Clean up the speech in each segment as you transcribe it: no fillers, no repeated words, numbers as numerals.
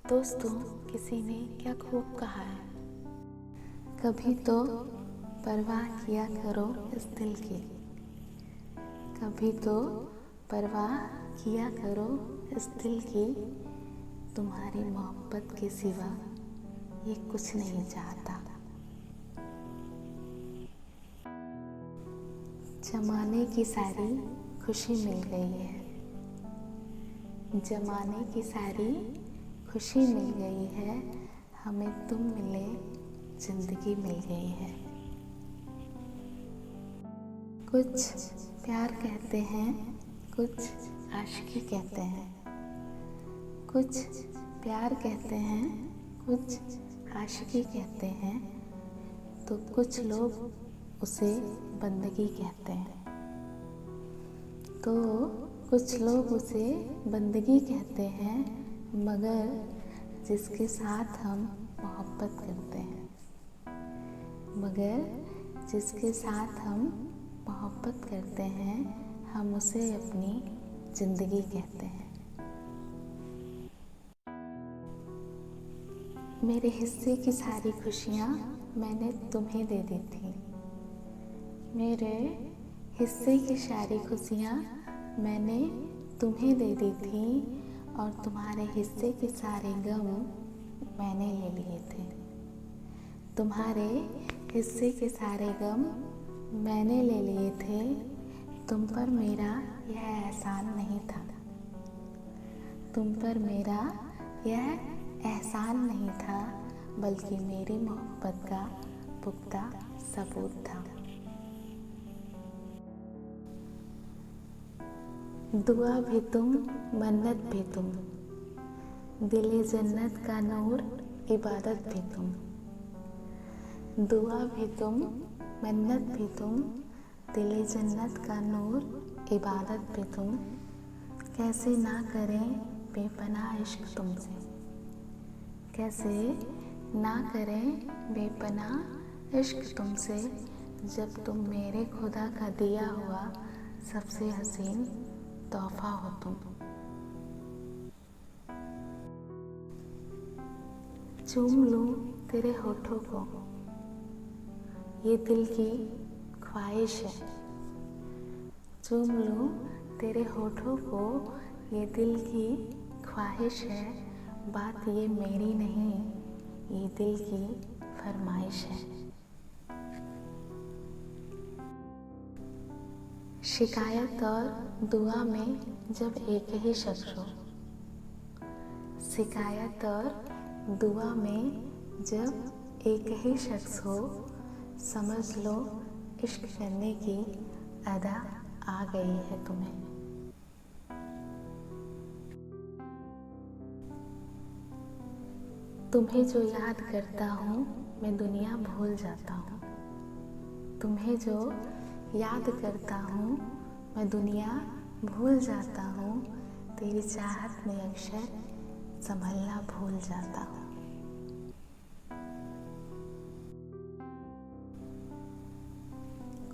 दोस्तों, किसी ने क्या खूब कहा है, कभी तो परवाह किया करो इस दिल की, कभी तो परवाह किया करो इस दिल की। तुम्हारी मोहब्बत के सिवा ये कुछ नहीं चाहता। जमाने की सारी खुशी मिल गई है, जमाने की सारी खुशी मिल गई है, हमें तुम मिले जिंदगी मिल गई है। कुछ प्यार कहते हैं, कुछ आशिकी कहते हैं, कुछ प्यार कहते हैं, कुछ आशिकी कहते हैं, तो कुछ लोग उसे बंदगी कहते हैं। तो कुछ लोग उसे बंदगी कहते हैं, मगर जिसके साथ हम मोहब्बत करते हैं, मगर जिसके साथ हम मोहब्बत करते हैं, हम उसे अपनी ज़िंदगी कहते हैं। मेरे हिस्से की सारी खुशियाँ मैंने तुम्हें दे दी थी, मेरे हिस्से की सारी खुशियाँ मैंने तुम्हें दे दी थी, और तुम्हारे हिस्से के सारे गम मैंने ले लिए थे। तुम्हारे हिस्से के सारे गम मैंने ले लिए थे, तुम पर मेरा यह एहसान नहीं था, तुम पर मेरा यह एहसान नहीं था, बल्कि मेरी मोहब्बत का पुख्ता सबूत था। दुआ भी तुम, मन्नत भी तुम, दिले जन्नत का नूर, इबादत भी तुम। दुआ भी तुम, मन्नत भी तुम, दिले जन्नत का नूर, इबादत भी तुम। कैसे ना करें बेपनाह इश्क तुमसे, कैसे ना करें बेपनाह इश्क तुमसे, जब तुम मेरे खुदा का दिया हुआ सबसे हसीन तोहफा हो तुम। चूम लूं तेरे होठों को, ये दिल की ख्वाहिश है। चूम लूं तेरे होठों को, ये दिल की ख्वाहिश है। बात ये मेरी नहीं, ये दिल की फरमाइश है। शिकायत और दुआ में जब एक ही शख्स हो, शिकायत और दुआ में जब एक ही शख्स हो, समझ लो इश्क करने की अदा आ गई है तुम्हें। तुम्हें जो याद करता हूँ मैं दुनिया भूल जाता हूँ, तुम्हें जो याद करता हूँ मैं दुनिया भूल जाता हूँ, तेरी चाहत में अक्सर संभलना भूल जाता हूँ।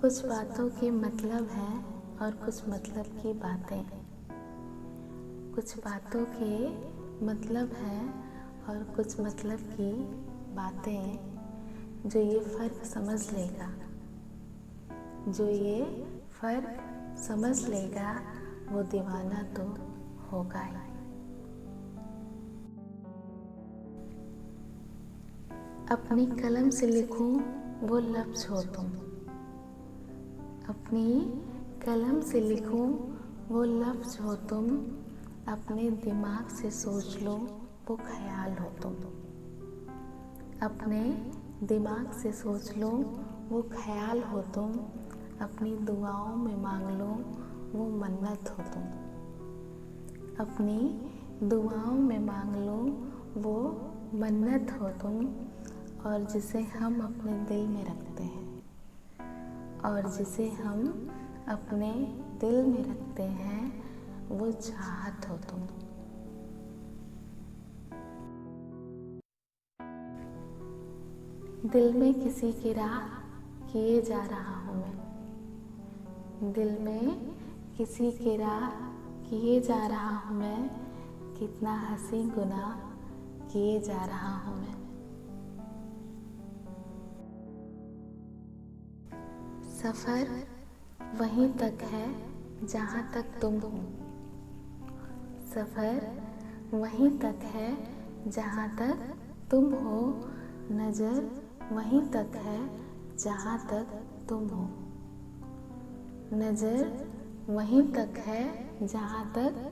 कुछ बातों के मतलब है और कुछ मतलब की बातें, कुछ बातों के मतलब है और कुछ मतलब की बातें, जो ये फ़र्क समझ लेगा, जो ये फ़र्क समझ लेगा, वो दीवाना तो होगा ही। अपनी कलम से लिखूं वो लफ्ज़ हो तुम, अपनी कलम से लिखूं वो लफ्ज़ हो तुम, अपने दिमाग से सोच लो वो ख्याल हो तुम। अपने दिमाग से सोच लो वो ख्याल हो तुम, अपनी दुआओं में मांग लो वो मन्नत हो तुम। अपनी दुआओं में मांग लो वो मन्नत हो तुम, और जिसे हम अपने दिल में रखते हैं, और जिसे हम अपने दिल में रखते हैं, वो चाहत हो तुम। दिल में किसी की राह किए जा रहा हूँ मैं, दिल में किसी की राह किए जा रहा हूँ मैं, कितना हंसी गुनाह किए जा रहा हूँ मैं। सफ़र वहीं तक है जहाँ तक तुम हो। सफ़र वहीं तक है जहाँ तक तुम हो। नज़र वहीं तक है जहाँ तक तुम हो। नज़र वहीं तक है जहाँ तक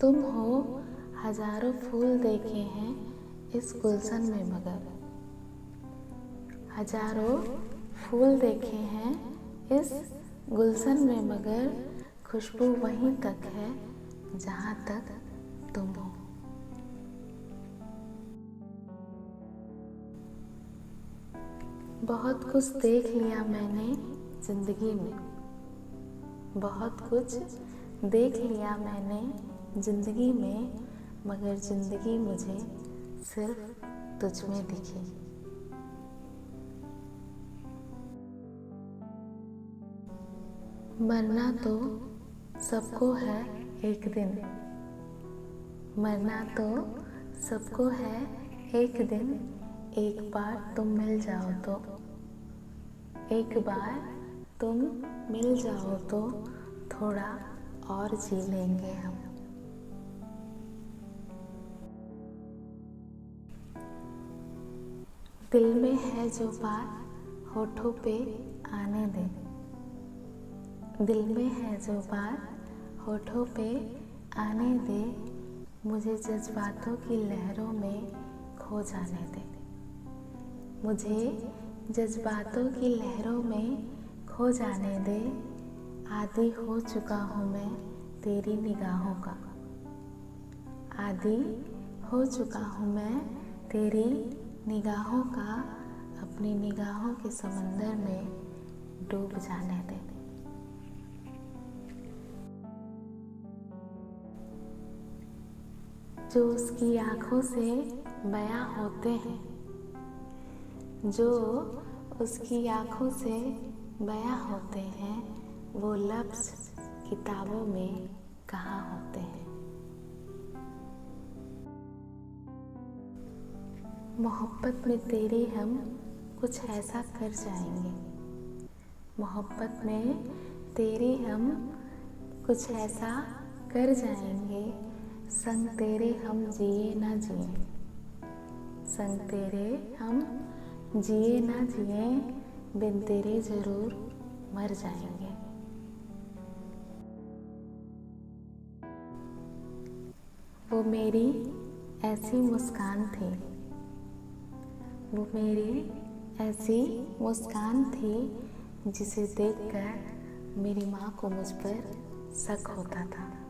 तुम हो। हजारों फूल देखे हैं इस गुलशन में मगर। हजारों फूल देखे हैं इस गुलशन में मगर। खुशबू वहीं तक है जहाँ तक तुम हो। बहुत कुछ देख लिया मैंने जिंदगी में। बहुत कुछ देख लिया मैंने जिंदगी में, मगर जिंदगी मुझे सिर्फ तुझ में दिखी। मरना तो सबको है एक दिन। मरना तो सबको है एक दिन। एक बार तुम मिल जाओ तो, एक बार तुम मिल जाओ तो थोड़ा और जी लेंगे हम। दिल में है जो बात होठों पे आने दे। दिल में है जो बात होठों पे आने दे। मुझे जज्बातों की लहरों में खो जाने दे। मुझे जज्बातों की लहरों में खो जाने दे। आदी हो चुका हूँ मैं तेरी निगाहों का। आदी हो चुका हूँ मैं तेरी निगाहों का। अपनी निगाहों के समंदर में डूब जाने दे। जो उसकी आँखों से बयां होते हैं, जो उसकी आँखों से बयां होते हैं, वो लफ्ज़ किताबों में कहाँ होते हैं। मोहब्बत में तेरे हम कुछ ऐसा कर जाएंगे। मोहब्बत में तेरे हम कुछ ऐसा कर जाएंगे। संग तेरे हम जिए ना जिए। संग तेरे हम जिए ना जिए। बिन तेरे ज़रूर मर जाएंगे। वो मेरी ऐसी मुस्कान थी। वो मेरी ऐसी मुस्कान थी जिसे देखकर मेरी माँ को मुझ पर शक होता था।